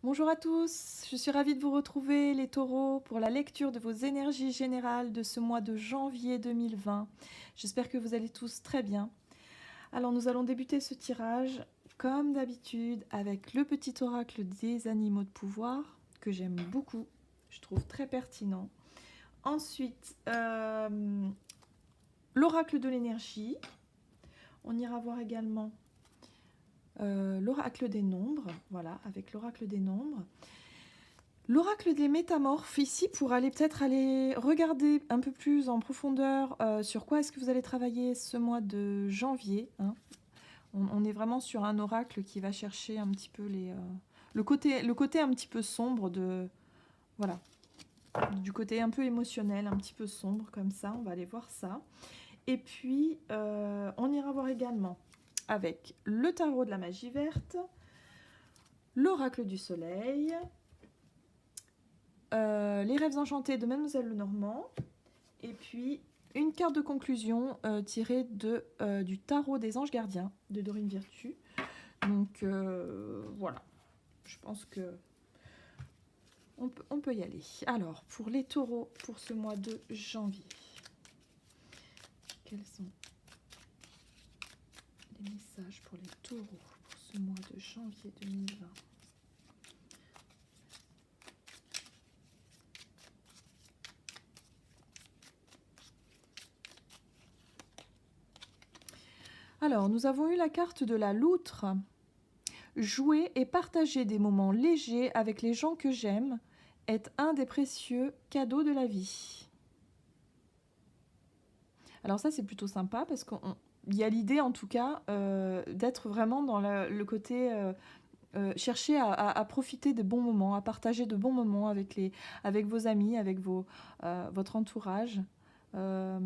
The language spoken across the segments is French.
Bonjour à tous, je suis ravie de vous retrouver les taureaux pour la lecture de vos énergies générales de ce mois de janvier 2020. J'espère que vous allez tous très bien. Alors nous allons débuter ce tirage comme d'habitude avec le petit oracle des animaux de pouvoir que j'aime beaucoup, je trouve très pertinent. Ensuite, l'oracle de l'énergie. On ira voir également l'oracle des nombres, voilà, avec l'oracle des nombres. L'oracle des métamorphes, ici, pour aller peut-être aller regarder un peu plus en profondeur sur quoi est-ce que vous allez travailler ce mois de janvier. Hein. On est vraiment sur un oracle qui va chercher un petit peu le côté un petit peu sombre de... Voilà, du côté un peu émotionnel, un petit peu sombre comme ça, on va aller voir ça. Et puis, on ira voir également avec le tarot de la magie verte, l'oracle du soleil, les rêves enchantés de Mademoiselle Lenormand, et puis une carte de conclusion tirée du tarot des anges gardiens de Dorine Virtue. Donc voilà, je pense que on peut y aller. Alors, pour les taureaux, pour ce mois de janvier, quels sont les messages pour les taureaux pour ce mois de janvier 2020? Alors, nous avons eu la carte de la loutre. Jouer et partager des moments légers avec les gens que j'aime est un des précieux cadeaux de la vie. Alors ça, c'est plutôt sympa parce qu'il y a l'idée, en tout cas, d'être vraiment dans le côté... chercher à profiter des bons moments, à partager de bons moments avec vos amis, avec votre entourage. Euh,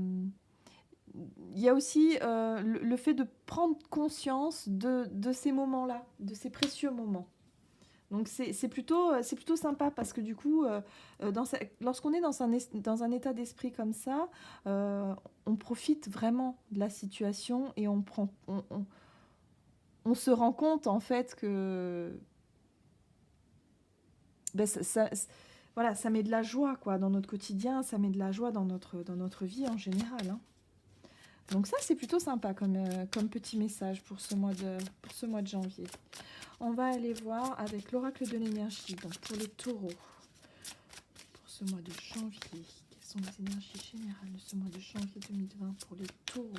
Il y a aussi le fait de prendre conscience de ces moments-là, de ces précieux moments. Donc c'est plutôt sympa parce que du coup, lorsqu'on est dans un état d'esprit comme ça, on profite vraiment de la situation et on se rend compte en fait que ben, voilà, ça met de la joie quoi, dans notre quotidien, ça met de la joie dans notre vie en général. Hein. Donc ça, c'est plutôt sympa comme petit message pour ce mois de janvier. On va aller voir avec l'oracle de l'énergie, donc pour les taureaux, pour ce mois de janvier. Quelles sont les énergies générales de ce mois de janvier 2020 pour les taureaux?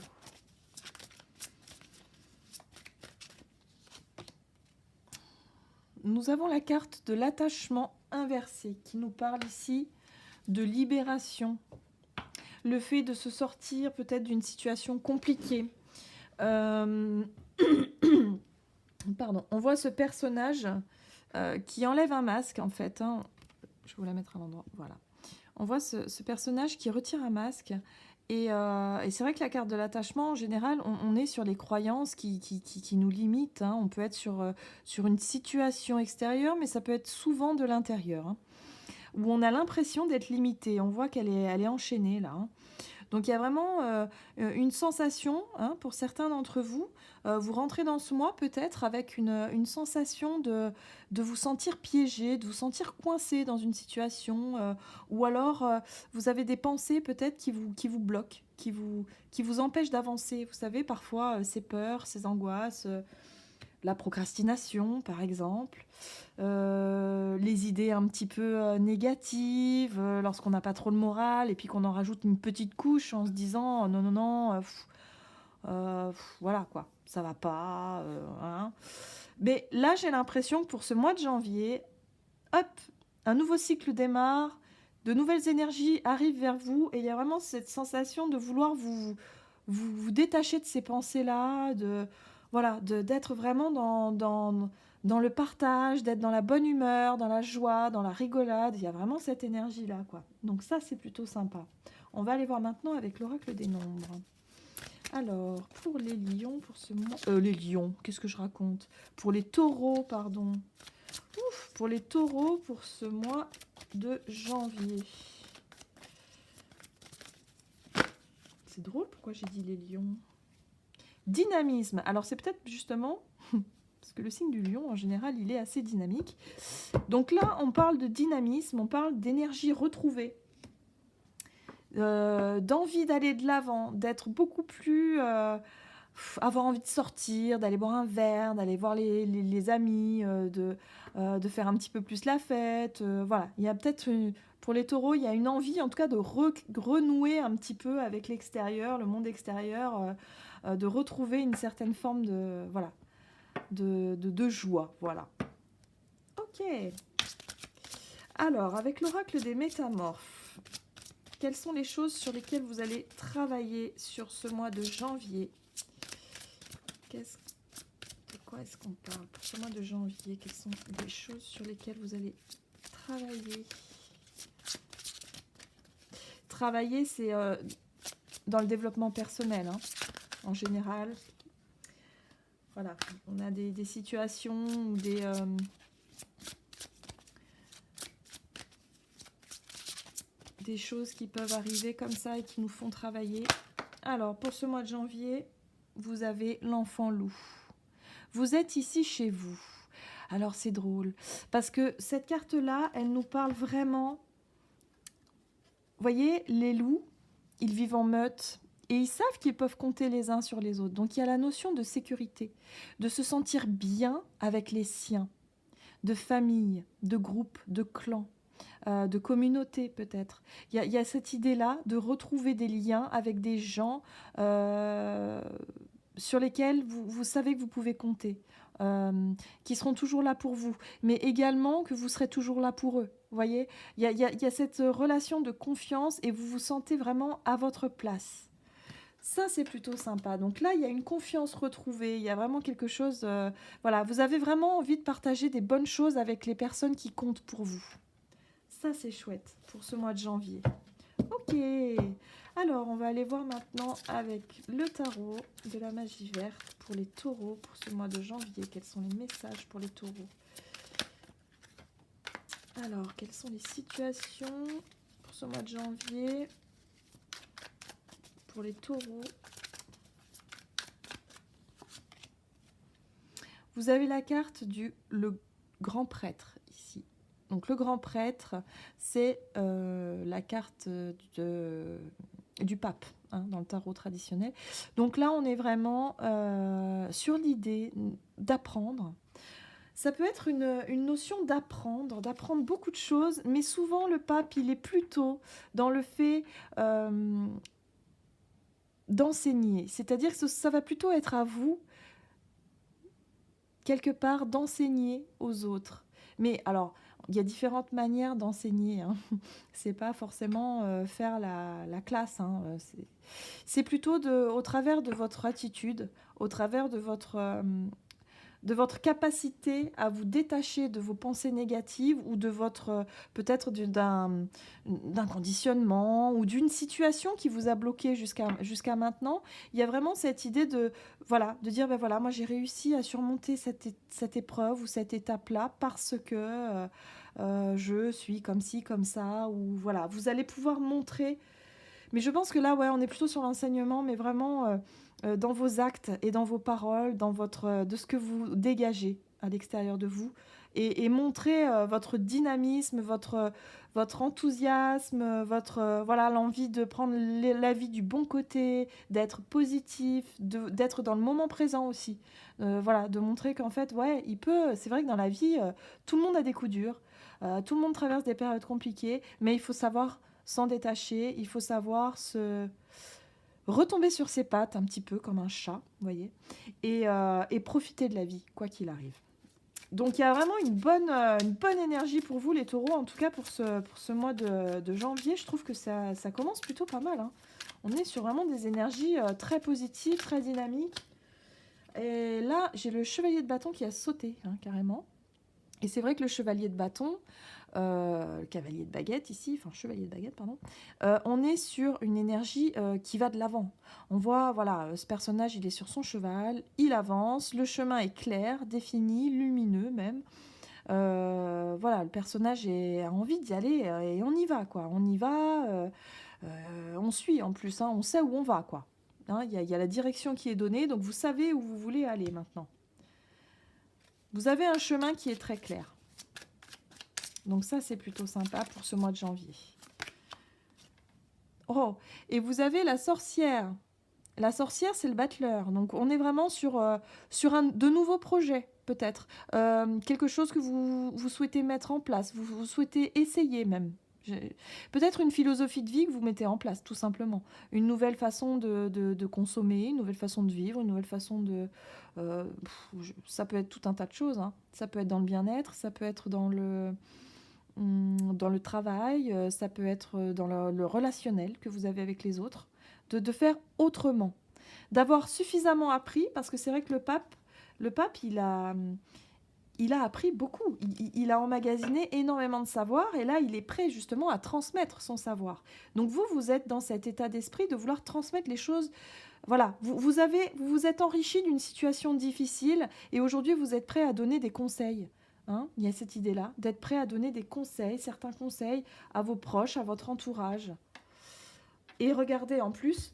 Nous avons la carte de l'attachement inversé qui nous parle ici de libération. Le fait de se sortir peut-être d'une situation compliquée. Pardon, on voit ce personnage qui enlève un masque en fait. Hein. Je vais vous la mettre à l'endroit. Voilà. On voit ce personnage qui retire un masque. Et c'est vrai que la carte de l'attachement, en général, on est sur les croyances qui nous limitent. Hein. On peut être sur une situation extérieure, mais ça peut être souvent de l'intérieur. Hein, où on a l'impression d'être limité. On voit elle est enchaînée là. Hein. Donc il y a vraiment une sensation, hein, pour certains d'entre vous, vous rentrez dans ce mois peut-être avec une sensation de vous sentir piégé, de vous sentir coincé dans une situation, ou alors vous avez des pensées peut-être qui vous bloquent, qui vous empêchent d'avancer. Vous savez, parfois ces peurs, ces angoisses, la procrastination par exemple, les idées un petit peu négatives, lorsqu'on n'a pas trop le moral et puis qu'on en rajoute une petite couche en se disant non, non, non, voilà quoi, ça va pas. Hein. Mais là, j'ai l'impression que pour ce mois de janvier, hop, un nouveau cycle démarre, de nouvelles énergies arrivent vers vous et il y a vraiment cette sensation de vouloir vous détacher de ces pensées-là, voilà, d'être vraiment dans le partage, d'être dans la bonne humeur, dans la joie, dans la rigolade. Il y a vraiment cette énergie-là, quoi. Donc ça, c'est plutôt sympa. On va aller voir maintenant avec l'oracle des nombres. Alors, pour les lions, pour ce mois... les lions, qu'est-ce que je raconte? Pour les taureaux, pardon. Ouf, pour les taureaux, pour ce mois de janvier. C'est drôle, pourquoi j'ai dit les lions? Dynamisme. Alors, c'est peut-être justement... parce que le signe du lion, en général, il est assez dynamique. Donc là, on parle de dynamisme, on parle d'énergie retrouvée, d'envie d'aller de l'avant, d'être beaucoup plus... avoir envie de sortir, d'aller boire un verre, d'aller voir les amis, de faire un petit peu plus la fête. Voilà, il y a peut-être, pour les taureaux, il y a une envie en tout cas de renouer un petit peu avec l'extérieur, le monde extérieur, de retrouver une certaine forme de, voilà, de joie. Voilà. Ok. Alors, avec l'oracle des métamorphes, quelles sont les choses sur lesquelles vous allez travailler sur ce mois de janvier? De quoi est-ce qu'on parle pour ce mois de janvier? Quelles sont les choses sur lesquelles vous allez travailler? Travailler, c'est dans le développement personnel, hein, en général. Voilà, on a des situations ou des choses qui peuvent arriver comme ça et qui nous font travailler. Alors, pour ce mois de janvier, vous avez l'enfant loup. Vous êtes ici chez vous. Alors, c'est drôle, parce que cette carte-là, elle nous parle vraiment... Vous voyez, les loups, ils vivent en meute et ils savent qu'ils peuvent compter les uns sur les autres. Donc, il y a la notion de sécurité, de se sentir bien avec les siens, de famille, de groupe, de clan. De communauté peut-être. Il y a cette idée-là de retrouver des liens avec des gens sur lesquels vous savez que vous pouvez compter, qui seront toujours là pour vous, mais également que vous serez toujours là pour eux. Vous voyez, il y a cette relation de confiance et vous vous sentez vraiment à votre place. Ça, c'est plutôt sympa. Donc là, il y a une confiance retrouvée. Il y a vraiment quelque chose... voilà, vous avez vraiment envie de partager des bonnes choses avec les personnes qui comptent pour vous. Ça, c'est chouette pour ce mois de janvier. Ok. Alors, on va aller voir maintenant avec le tarot de la magie verte pour les taureaux pour ce mois de janvier. Quels sont les messages pour les taureaux? Alors, quelles sont les situations pour ce mois de janvier pour les taureaux? Vous avez la carte le grand prêtre ici. Donc le grand prêtre, c'est la carte du pape, hein, dans le tarot traditionnel. Donc là, on est vraiment sur l'idée d'apprendre. Ça peut être une notion d'apprendre beaucoup de choses, mais souvent le pape, il est plutôt dans le fait d'enseigner. C'est-à-dire que ça va plutôt être à vous, quelque part, d'enseigner aux autres. Mais alors, il y a différentes manières d'enseigner, hein. C'est pas forcément faire la classe, hein. C'est plutôt au travers de votre attitude, au travers de votre capacité à vous détacher de vos pensées négatives ou de votre peut-être d'un conditionnement ou d'une situation qui vous a bloqué jusqu'à maintenant. Il y a vraiment cette idée de dire ben voilà, moi j'ai réussi à surmonter cette épreuve ou cette étape-là parce que je suis comme ci, comme ça, ou voilà, vous allez pouvoir montrer. Mais je pense que là, ouais, on est plutôt sur l'enseignement, mais vraiment dans vos actes et dans vos paroles, de ce que vous dégagez à l'extérieur de vous, et montrer votre dynamisme, votre enthousiasme, voilà, l'envie de prendre la vie du bon côté, d'être positif, d'être dans le moment présent aussi. Voilà, de montrer qu'en fait, ouais, c'est vrai que dans la vie, tout le monde a des coups durs, tout le monde traverse des périodes compliquées, mais il faut savoir s'en détacher, il faut savoir se retomber sur ses pattes un petit peu comme un chat, vous voyez, et profiter de la vie, quoi qu'il arrive. Donc il y a vraiment une bonne énergie pour vous les taureaux, en tout cas pour ce mois de janvier. Je trouve que ça commence plutôt pas mal, hein. On est sur vraiment des énergies très positives, très dynamiques. Et là, j'ai le chevalier de bâton qui a sauté, hein, carrément. Et c'est vrai que le chevalier de bâton, le cavalier de baguette ici, enfin chevalier de baguette, pardon, on est sur une énergie qui va de l'avant. On voit, voilà, ce personnage, il est sur son cheval, il avance, le chemin est clair, défini, lumineux même. Voilà, le personnage a envie d'y aller et on y va, quoi. On y va, on suit en plus, hein, on sait où on va, quoi. Hein, y a la direction qui est donnée, donc vous savez où vous voulez aller maintenant. Vous avez un chemin qui est très clair. Donc ça, c'est plutôt sympa pour ce mois de janvier. Oh, et vous avez la sorcière. La sorcière, c'est le battleur. Donc, on est vraiment sur de nouveaux projets, peut-être. Quelque chose que vous souhaitez mettre en place. Vous souhaitez essayer même. Peut-être une philosophie de vie que vous mettez en place, tout simplement. Une nouvelle façon de consommer, une nouvelle façon de vivre, une nouvelle façon de... ça peut être tout un tas de choses, hein. Ça peut être dans le bien-être, ça peut être dans le travail, ça peut être dans le relationnel que vous avez avec les autres, de faire autrement, d'avoir suffisamment appris, parce que c'est vrai que le pape il a appris beaucoup, il a emmagasiné énormément de savoir, et là, il est prêt justement à transmettre son savoir. Donc vous êtes dans cet état d'esprit de vouloir transmettre les choses. Voilà, vous vous êtes enrichi d'une situation difficile, et aujourd'hui, vous êtes prêt à donner des conseils. Hein, il y a cette idée-là, d'être prêt à donner des conseils, certains conseils à vos proches, à votre entourage. Et regardez, en plus,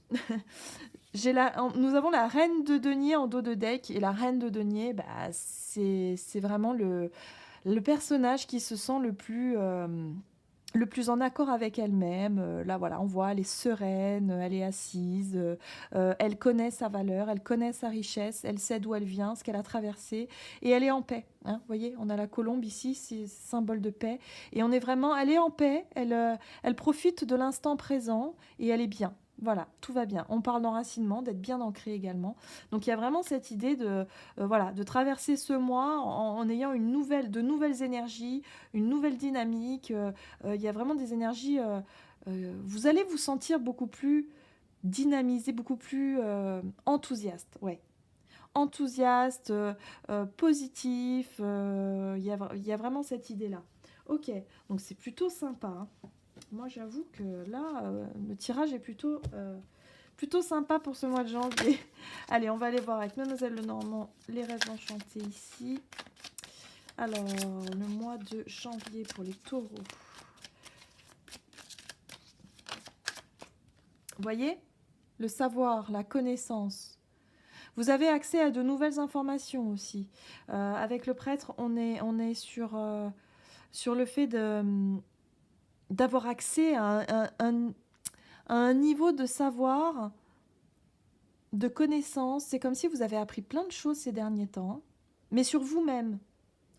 nous avons la reine de denier en dos de deck. Et la reine de denier, bah, c'est vraiment le personnage qui se sent le plus en accord avec elle-même. Là, voilà, on voit, elle est sereine, elle est assise, elle connaît sa valeur, elle connaît sa richesse, elle sait d'où elle vient, ce qu'elle a traversé, et elle est en paix. Hein, vous voyez, on a la colombe ici, c'est symbole de paix. Et on est vraiment, elle est en paix, elle profite de l'instant présent, et elle est bien. Voilà, tout va bien. On parle d'enracinement, d'être bien ancré également. Donc il y a vraiment cette idée voilà, de traverser ce mois en ayant de nouvelles énergies, une nouvelle dynamique. Il y a vraiment des énergies. Vous allez vous sentir beaucoup plus dynamisé, beaucoup plus enthousiaste. Ouais. Enthousiaste, positif. Il y a vraiment cette idée-là. Ok, donc c'est plutôt sympa. Hein. Moi, j'avoue que là, le tirage est plutôt sympa pour ce mois de janvier. Allez, on va aller voir avec Mademoiselle Lenormand les rêves enchantés ici. Alors, le mois de janvier pour les taureaux. Vous voyez, le savoir, la connaissance. Vous avez accès à de nouvelles informations aussi. Avec le prêtre, on est sur le fait d'avoir accès à un niveau de savoir, de connaissance. C'est comme si vous avez appris plein de choses ces derniers temps, mais sur vous-même.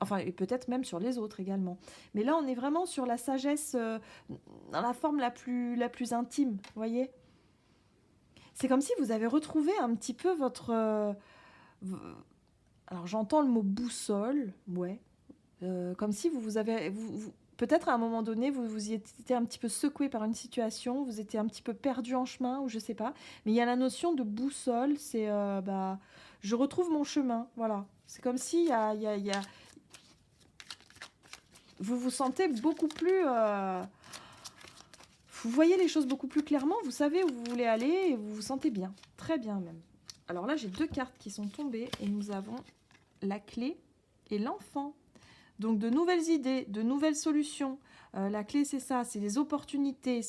Enfin, et peut-être même sur les autres également. Mais là, on est vraiment sur la sagesse dans la forme la plus intime, vous voyez. C'est comme si vous avez retrouvé un petit peu votre... alors, j'entends le mot boussole, ouais. Comme si vous avez... peut-être à un moment donné, vous y étiez un petit peu secoué par une situation, vous étiez un petit peu perdu en chemin, ou je sais pas. Mais il y a la notion de boussole, c'est... je retrouve mon chemin, voilà. C'est comme si il y a... Vous vous sentez beaucoup plus... vous voyez les choses beaucoup plus clairement, vous savez où vous voulez aller et vous vous sentez bien. Très bien même. Alors là, j'ai 2 cartes qui sont tombées et nous avons la clé et l'enfant. Donc de nouvelles idées, de nouvelles solutions. La clé, c'est ça, c'est les opportunités.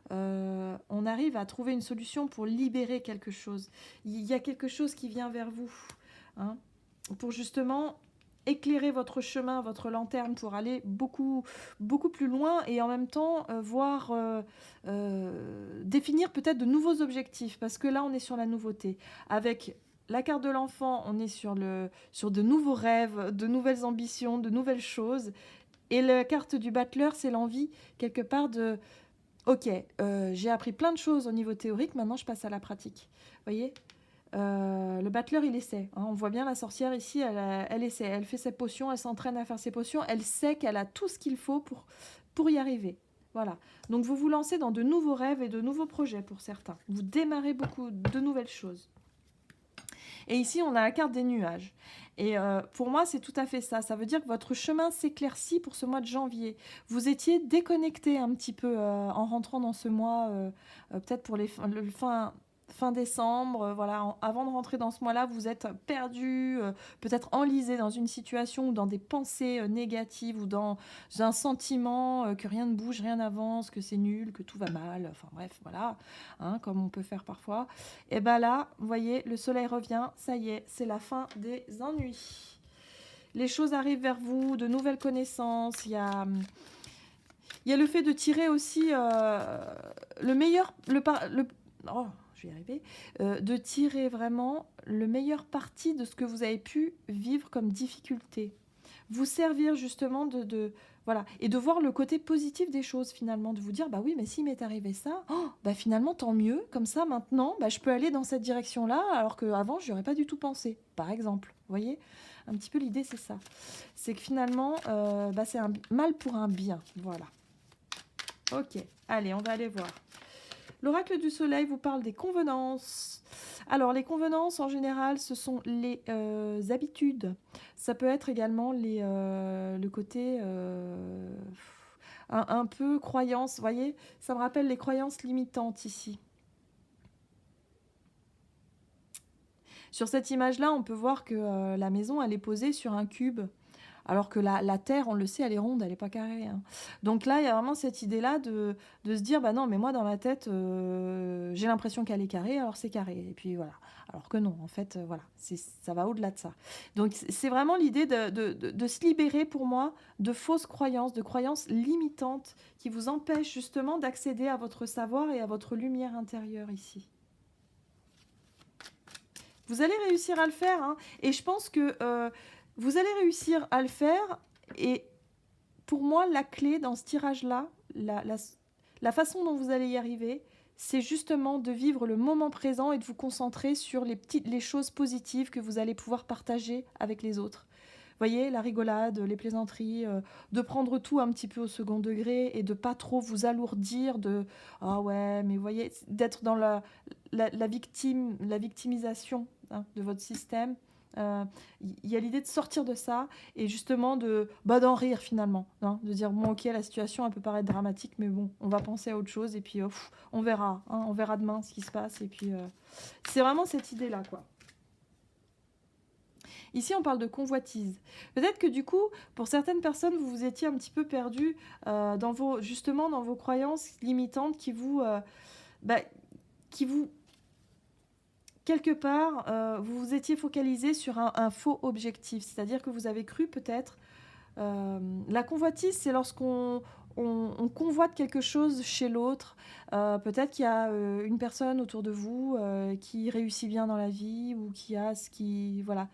On arrive à trouver une solution pour libérer quelque chose. Il y a quelque chose qui vient vers vous. Hein, pour justement éclairer votre chemin, votre lanterne pour aller beaucoup, beaucoup plus loin et en même temps définir peut-être de nouveaux objectifs parce que là on est sur la nouveauté. Avec la carte de l'enfant, on est sur de nouveaux rêves, de nouvelles ambitions, de nouvelles choses. Et la carte du battleur, c'est l'envie quelque part de ok, j'ai appris plein de choses au niveau théorique, maintenant je passe à la pratique. Vous voyez le battleur, il essaie. Hein. On voit bien la sorcière ici, elle essaie. Elle fait ses potions, elle s'entraîne à faire ses potions. Elle sait qu'elle a tout ce qu'il faut pour y arriver. Voilà. Donc vous vous lancez dans de nouveaux rêves et de nouveaux projets pour certains. Vous démarrez beaucoup de nouvelles choses. Et ici, on a la carte des nuages. Et pour moi, c'est tout à fait ça. Ça veut dire que votre chemin s'éclaircit pour ce mois de janvier. Vous étiez déconnecté un petit peu en rentrant dans ce mois, peut-être pour le fin décembre, voilà, avant de rentrer dans ce mois-là, vous êtes perdu, peut-être enlisé dans une situation ou dans des pensées négatives ou dans un sentiment que rien ne bouge, rien n'avance, que c'est nul, que tout va mal, enfin bref, voilà, hein, comme on peut faire parfois. Et bien là, vous voyez, le soleil revient, ça y est, c'est la fin des ennuis. les choses arrivent vers vous, de nouvelles connaissances. Il y a le fait de tirer aussi le meilleur, oh, je vais y arriver, de tirer vraiment le meilleur parti de ce que vous avez pu vivre comme difficulté. Vous servir justement voilà, et de voir le côté positif des choses finalement, de vous dire, bah oui, mais s'il m'est arrivé ça, oh, bah finalement tant mieux, comme ça maintenant, bah, je peux aller dans cette direction-là, alors qu'avant, je n'y aurais pas du tout pensé, par exemple, vous voyez. Un petit peu l'idée, c'est ça. C'est que finalement, bah, c'est un mal pour un bien, voilà. Ok, allez, on va aller voir. L'oracle du soleil vous parle des convenances. Alors, les convenances, en général, ce sont les habitudes. Ça peut être également le côté un peu croyance. Vous voyez, ça me rappelle les croyances limitantes ici. Sur cette image-là, on peut voir que la maison, elle est posée sur un cube. Alors que la Terre, on le sait, elle est ronde, elle n'est pas carrée. Hein. Donc là, il y a vraiment cette idée-là de se dire, bah non, mais moi, dans ma tête, j'ai l'impression qu'elle est carrée, alors c'est carré. Et puis voilà. Alors que non, en fait, voilà, ça va au-delà de ça. Donc c'est vraiment l'idée de se libérer, pour moi, de fausses croyances, de croyances limitantes qui vous empêchent justement d'accéder à votre savoir et à votre lumière intérieure ici. Vous allez réussir à le faire, hein, et je pense que vous allez réussir à le faire. Et pour moi, la clé dans ce tirage-là, la façon dont vous allez y arriver, c'est justement de vivre le moment présent et de vous concentrer sur les choses positives que vous allez pouvoir partager avec les autres. Vous voyez, la rigolade, les plaisanteries, de prendre tout un petit peu au second degré et de pas trop vous alourdir de « Ah ouais, mais vous voyez », d'être dans la victimisation, hein, de votre système. Il y a l'idée de sortir de ça et justement d'en rire finalement, hein, de dire bon ok, la situation elle peut paraître dramatique, mais bon, on va penser à autre chose et puis on verra, hein, on verra demain ce qui se passe. Et puis c'est vraiment cette idée là, quoi. Ici, on parle de convoitise. Peut-être que du coup, pour certaines personnes, vous vous étiez un petit peu perdu justement dans vos croyances limitantes qui vous quelque part, vous vous étiez focalisé sur un faux objectif. C'est-à-dire que vous avez cru peut-être... la convoitise, c'est lorsqu'on on convoite quelque chose chez l'autre. Peut-être qu'il y a une personne autour de vous qui réussit bien dans la vie ou qui a ce qui... Voilà.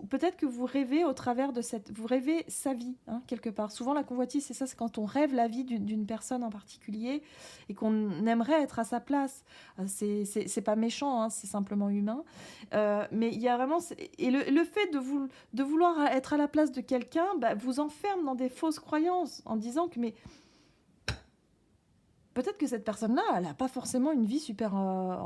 Peut-être que vous rêvez au travers de cette... Vous rêvez sa vie, hein, quelque part. Souvent, la convoitise, c'est ça, c'est quand on rêve la vie d'une personne en particulier et qu'on aimerait être à sa place. C'est pas méchant, hein, c'est simplement humain. Mais il y a vraiment... Et le fait de vouloir être à la place de quelqu'un, bah, vous enferme dans des fausses croyances en disant que mais peut-être que cette personne-là, elle n'a pas forcément une vie super...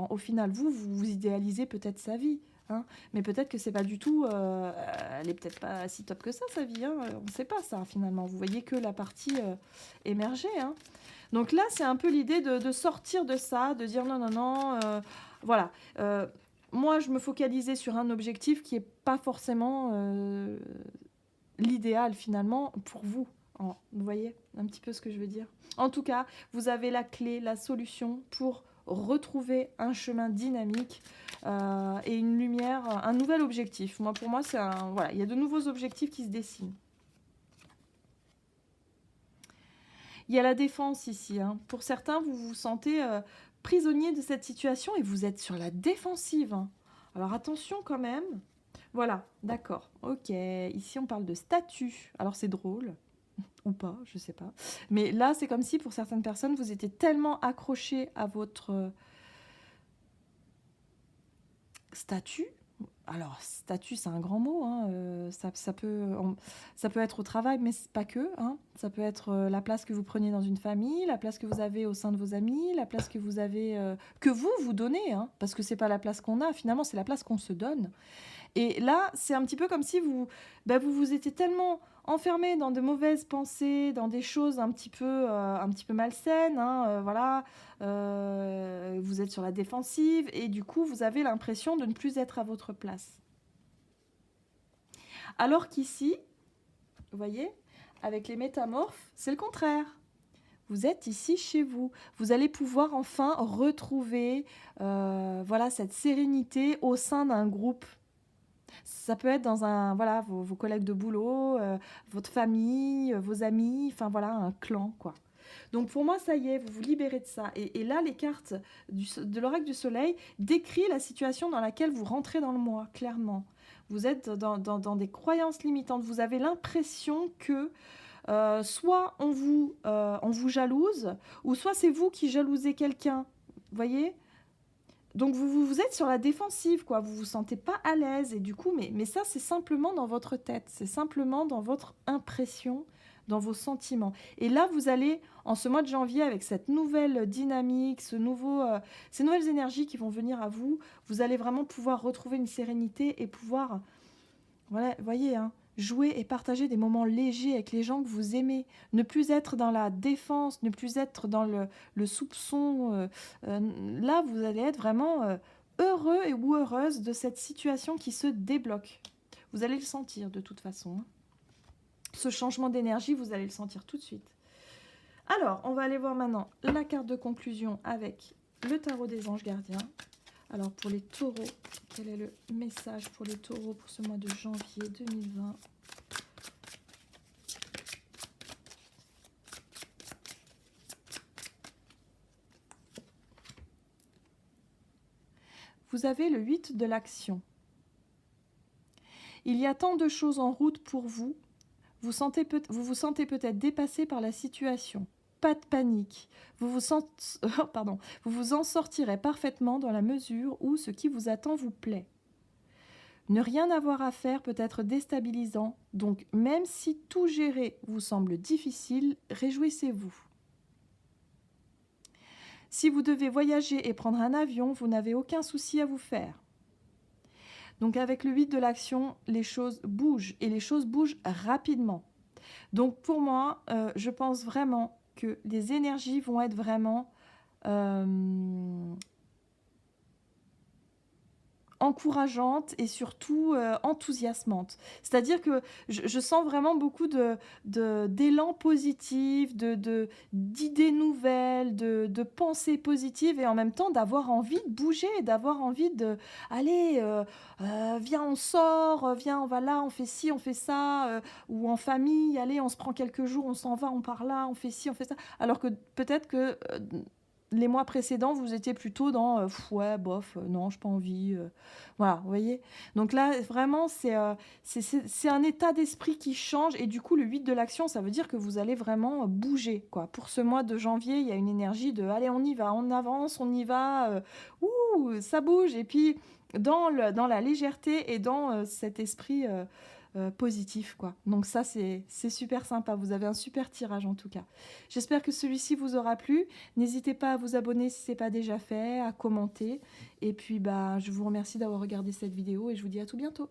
au final, vous idéalisez peut-être sa vie. Hein, mais peut-être que c'est pas du tout... elle est peut-être pas si top que ça, sa vie. Hein, on ne sait pas ça, finalement. Vous voyez que la partie émergée. Hein. Donc là, c'est un peu l'idée de sortir de ça, de dire non, non, non... voilà. Moi, je me focalisais sur un objectif qui n'est pas forcément l'idéal, finalement, pour vous. Vous voyez un petit peu ce que je veux dire. En tout cas, vous avez la clé, la solution pour retrouver un chemin dynamique et une lumière, un nouvel objectif. Pour moi, c'est voilà, il y a de nouveaux objectifs qui se dessinent. Il y a la défense ici. Hein. Pour certains, vous vous sentez prisonnier de cette situation et vous êtes sur la défensive. Hein. Alors attention quand même. Voilà, d'accord. Ok, ici on parle de statut. Alors c'est drôle. Ou pas, je sais pas. Mais là, c'est comme si pour certaines personnes, vous étiez tellement accroché à votre statut. Alors, statut, c'est un grand mot. Hein. Ça peut être au travail, mais pas que. Hein. Ça peut être la place que vous preniez dans une famille, la place que vous avez au sein de vos amis, la place que vous avez... que vous donnez. Hein. Parce que c'est pas la place qu'on a, finalement, c'est la place qu'on se donne. Et là, c'est un petit peu comme si vous vous étiez tellement enfermé dans de mauvaises pensées, dans des choses un petit peu malsaines, hein, voilà. Vous êtes sur la défensive et du coup, vous avez l'impression de ne plus être à votre place. Alors qu'ici, vous voyez, avec les métamorphes, c'est le contraire. Vous êtes ici chez vous. Vous allez pouvoir enfin retrouver voilà, cette sérénité au sein d'un groupe. Ça peut être dans un, voilà, vos collègues de boulot, votre famille, vos amis, enfin voilà, un clan, quoi. Donc pour moi, ça y est, vous vous libérez de ça. Et là, les cartes de l'oracle du soleil décrit la situation dans laquelle vous rentrez dans le mois, clairement. Vous êtes dans des croyances limitantes. Vous avez l'impression que soit on vous jalouse, ou soit c'est vous qui jalousez quelqu'un. Vous voyez? Donc vous êtes sur la défensive, quoi. Vous vous sentez pas à l'aise. Et du coup, mais ça, c'est simplement dans votre tête. C'est simplement dans votre impression, dans vos sentiments. Et là, vous allez, en ce mois de janvier, avec cette nouvelle dynamique, ces nouvelles énergies qui vont venir à vous, vous allez vraiment pouvoir retrouver une sérénité et pouvoir, voilà, voyez, hein, jouer et partager des moments légers avec les gens que vous aimez. Ne plus être dans la défense, ne plus être dans le soupçon. Là, vous allez être vraiment heureux et ou heureuse de cette situation qui se débloque. Vous allez le sentir de toute façon, hein. Ce changement d'énergie, vous allez le sentir tout de suite. Alors, on va aller voir maintenant la carte de conclusion avec le tarot des anges gardiens. Alors, pour les taureaux, quel est le message pour les taureaux pour ce mois de janvier 2020 ? Vous avez le 8 de l'action. Il y a tant de choses en route pour vous. Vous vous sentez peut-être dépassé par la situation. Pas de panique. Vous vous en sortirez parfaitement dans la mesure où ce qui vous attend vous plaît. Ne rien avoir à faire peut être déstabilisant, donc même si tout gérer vous semble difficile, réjouissez-vous. Si vous devez voyager et prendre un avion, vous n'avez aucun souci à vous faire. Donc avec le 8 de l'action, les choses bougent et les choses bougent rapidement. Donc pour moi, je pense vraiment que les énergies vont être vraiment encourageantes et surtout enthousiasmantes. C'est-à-dire que je sens vraiment beaucoup d'élan positif, d'idées nouvelles, de pensées positives et en même temps d'avoir envie de bouger, d'avoir envie de allez, viens on sort, viens on va là, on fait ci, on fait ça, ou en famille, allez on se prend quelques jours, on s'en va, on part là, on fait ci, on fait ça. Alors que peut-être que les mois précédents, vous étiez plutôt dans ouais, bof, non, j'ai pas envie. Voilà, vous voyez. Donc là, vraiment, c'est un état d'esprit qui change. Et du coup, le 8 de l'action, ça veut dire que vous allez vraiment bouger, quoi. Pour ce mois de janvier, il y a une énergie de allez, on y va, on avance, on y va. Ouh, ça bouge. Et puis, dans la légèreté et dans cet esprit positif, quoi. Donc ça, c'est super sympa. Vous avez un super tirage, en tout cas. J'espère que celui-ci vous aura plu. N'hésitez pas à vous abonner si ce n'est pas déjà fait, à commenter. Et puis, bah, je vous remercie d'avoir regardé cette vidéo et je vous dis à tout bientôt.